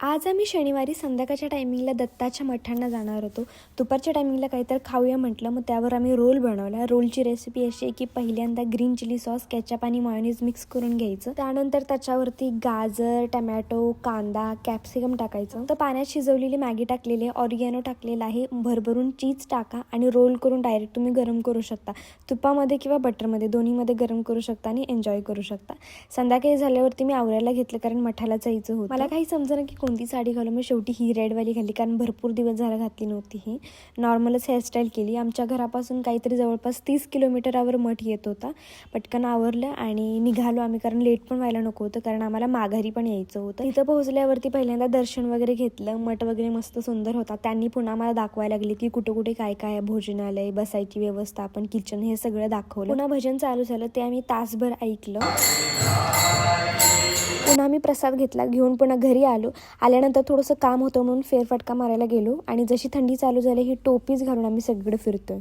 आज आम्ही शनिवारी संध्याकाळच्या टायमिंगला दत्ताच्या मठांना जाणार होतो. दुपारच्या टायमिंगला काहीतरी खाऊया म्हटलं, मग त्यावर आम्ही रोल बनवला. रोलची रेसिपी अशी आहे की पहिल्यांदा ग्रीन चिली सॉस, केचप आणि मायोनीज मिक्स करून घ्यायचं. त्यानंतर त्याच्यावरती गाजर, टमॅटो, कांदा, कॅप्सिकम टाकायचं. तर पाण्यात शिजवलेली मॅगी टाकलेली आहे, ऑरिगॅनो टाकलेला आहे, भरभरून चीज टाका आणि रोल करून डायरेक्ट तुम्ही गरम करू शकता. तुपामध्ये किंवा बटरमध्ये दोन्हीमध्ये गरम करू शकता आणि एन्जॉय करू शकता. संध्याकाळी झाल्यावरती मी आवरायला घेतलं कारण मठाला जायचं होतं. मला काही समजना की कोणती साडी घालू. मी शेवटी ही रेडवाली घातली कारण भरपूर दिवस झाला घातली नव्हती. ही नॉर्मलच हेअरस्टाईल केली. आमच्या घरापासून काहीतरी जवळपास 30 किलोमीटरवर मठ येत होता. पटकन आवरलं आणि निघालो आम्ही, कारण लेट पण व्हायला नको होतं, कारण आम्हाला माघारी पण यायचं होतं. तिथं पोहोचल्यावरती पहिल्यांदा दर्शन वगैरे घेतलं. मठ वगैरे मस्त सुंदर होता. त्यांनी पुन्हा मला दाखवायला लागले की कुठे कुठे काय काय आहे, भोजनालय, बसायची व्यवस्था, आपण किचन, हे सगळं दाखवलं. पुन्हा भजन चालू झालं, ते आम्ही तासभर ऐकलं. पुन्हा आम्ही प्रसाद घेतला, घेऊन पुन्हा घरी आलो. आल्यानंतर थोडंसं काम होतं म्हणून फेरफटका मारायला गेलो आणि जशी थंडी चालू झाली ही टोपीच घालून आम्ही सगळीकडे फिरतोय.